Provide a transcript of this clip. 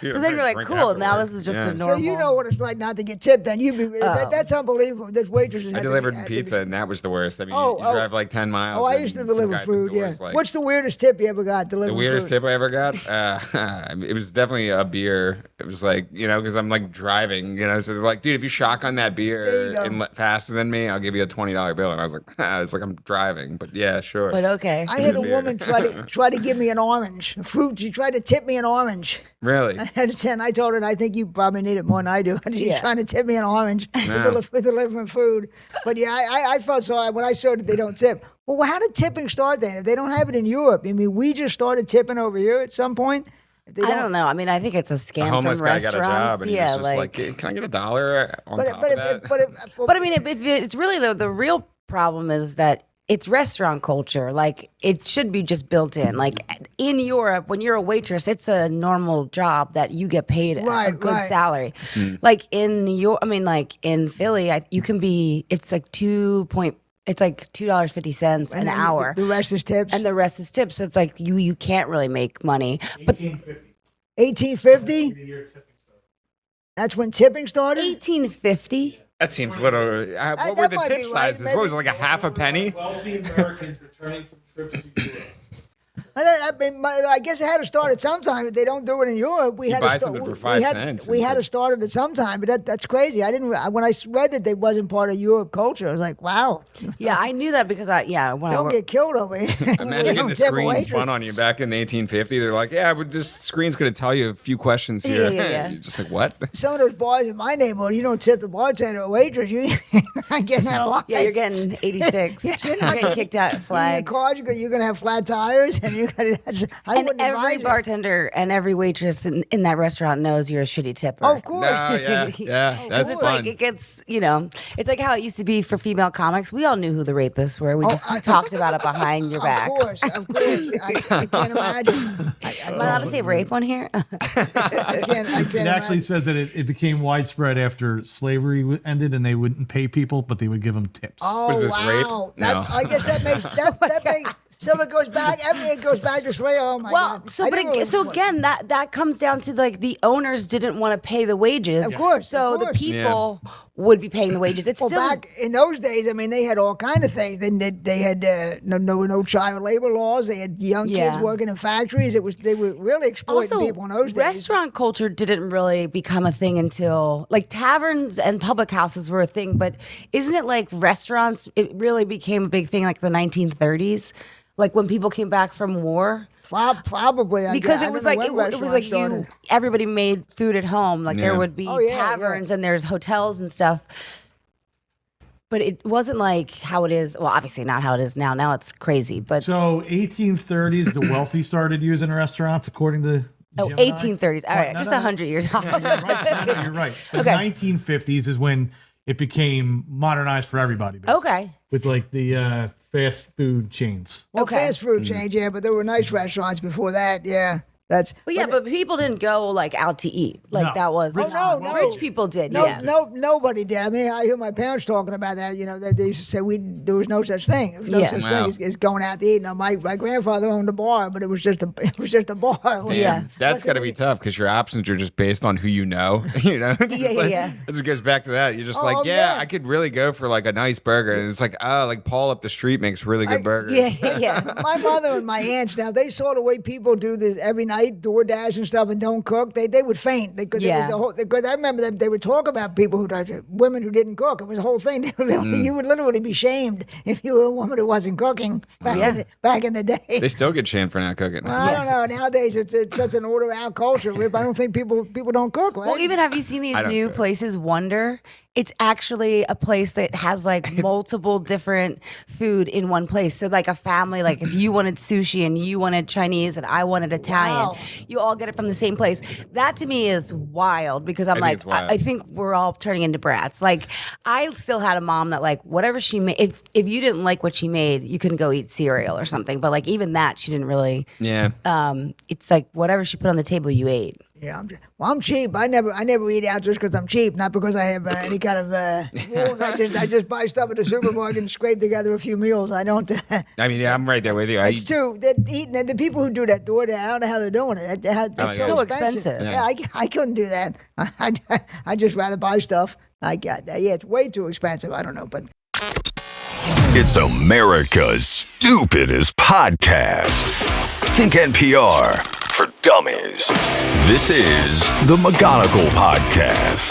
Dude, So I'm then gonna you're like, drink cool. Now afterwards. this is just Yeah. a normal. So you know what it's like not to get tipped. Then that's unbelievable. There's waitresses. I had to- delivered had to- pizza, and that was the worst. I mean, Oh, you drive like 10 miles. Oh, I and used to some deliver guy at the food. Yeah. door's like, What's the weirdest tip you ever got delivering the weirdest food? tip I ever got? It was definitely a beer. It was like, because I'm like driving, so they're like, dude, if you shotgun that There beer you go. and faster than me, I'll give you a $20 bill. And I was like, it's like I'm driving, but yeah, sure. But okay. I had a beer. woman try to give me an orange fruit. She tried to tip me an orange. Really? And I told her, I think you probably need it more than I do. She's Yeah. trying to tip me an orange No. with delivering food. But yeah, I felt so when I saw that they don't tip. Well, how did tipping start then? If they don't have it in Europe, I mean, we just started tipping over here at some point. If they I don't know. I mean, I think it's a scam A homeless from guy got restaurants. a job, and he yeah, was just like, can I get $1 on But top of that? But I mean, if it's really the real problem is that it's restaurant culture. Like it should be just built in. Like in Europe, when you're a waitress, it's a normal job that you get paid a Right, good right. salary. Like in New York, I mean, like in Philly, you can be. It's like $2.50 an hour, The rest is tips. and the rest is tips. So it's like you can't really make money. But 1850. That's when tipping started. 1850. That seems a little. What that were the might tip be right. sizes? Maybe- What was it, like a half a penny? Wealthy Americans returning from trips to Europe. I guess it had to start at some time. If they don't do it in Europe, we You had buy to start. something for 5 cents We and had to so- start it at some time, but that's crazy. I didn't. When I read that they wasn't part of Europe culture, I was like, wow. Yeah, I knew that because when I Don't worked. get killed over here. Imagine We getting don't the tip a screen waitress. spun on you back in 1850. They're like, yeah, but this screen's going to tell you a few questions here. Yeah. You're just like, what? Some of those bars in my neighborhood, you don't tip the bartender or waitress. You're not getting that a lot. Yeah, you're getting 86. Yeah, You're getting kicked out, In your flagged. cars, you're going to have flat tires, and you're going to. And every bartender and every waitress in that restaurant knows you're a shitty tipper. Of course. No, yeah, that's It's fun. like it gets, it's like how it used to be for female comics. We all knew who the rapists were. We just talked about it behind your back. Of course. I can't imagine. Am I allowed to say rape on here? I can't It actually imagine. says that it became widespread after slavery ended, and they wouldn't pay people, but they would give them tips. Oh, Was this rape? wow. No. I guess that makes that makes. So it goes back. Everything goes back to slavery. Oh my Well, God. so I but didn't really- so again, that comes down to like the owners didn't want to pay the wages. Of course, So of the course. people would be paying the wages. It's Well, still back in those days, I mean, they had all kind of things. They had no child labor laws. They had young kids Yeah. working in factories. They were really exploiting also people in those days. restaurant culture didn't really become a thing until like taverns and public houses were a thing. But isn't it like restaurants? It really became a big thing like the 1930s, like when people came back from war. Probably Because I it was don't like know when it was like restaurants started. everybody made food at home. Like there Yeah. would be Oh, yeah, taverns and there's hotels and stuff. But it wasn't like how it is. Well, obviously not how it is now. Now it's crazy. But So 1830s, the wealthy started using restaurants, according to Gemini. 1830s. All right, No, just no. 100 years off. You're right. No, you're right. The Okay. 1950s is when it became modernized for everybody. Basically, Okay. with like the fast food chains. Well, Okay. fast food change, yeah, but there were nice restaurants before that. Yeah, that's. But yeah, but people didn't go like out to eat. Like No. that was. Rich- Oh, no. Rich people did. No, yeah. nobody did. I mean, I hear my parents talking about that. They used to say there was no such thing. There was no Yeah. such Wow. thing as going out to eat. Now, my grandfather owned a bar, but it was just a bar. Damn, Yeah. that's got to be tough because your options are just based on who you know. Just Yeah. As it goes back to that, you're just Oh, like, yeah. I could really go for like a nice burger, and it's like, like Paul up the street makes really good burgers. Yeah. My mother and my aunts now they saw the way people do this every night, DoorDash and stuff, and don't cook. They would faint because Yeah. because I remember that they would talk about people women who didn't cook. It was a whole thing. You would literally be shamed if you were a woman who wasn't cooking back in the day. They still get shamed for not cooking. Well, I don't know. Nowadays, it's such an order out culture. Rip. I don't think people don't cook, right? Well, even have you seen these I don't new cook. places, Wonder? It's actually a place that has like multiple different food in one place. So like a family, like if you wanted sushi and you wanted Chinese and I wanted Italian, Wow. you all get it from the same place. That to me is wild because I'm think like, it's wild. I think we're all turning into brats. Like I still had a mom that like whatever she made, if you didn't like what she made, you couldn't go eat cereal or something. But like even that, she didn't really. Yeah. It's like whatever she put on the table, you ate. Yeah, I'm cheap. I never eat out just because I'm cheap, not because I have any kind of rules. I just buy stuff at the supermarket and scrape together a few meals. I don't. I mean, yeah, I'm right there with you. It's true. They're eating, and the people who do that DoorDash, I don't know how they're doing it. It's so expensive. Yeah, I couldn't do that. I just rather buy stuff. It's way too expensive. I don't know, but. It's America's stupidest podcast. Think NPR for dummies. This is the McGonigal Podcast.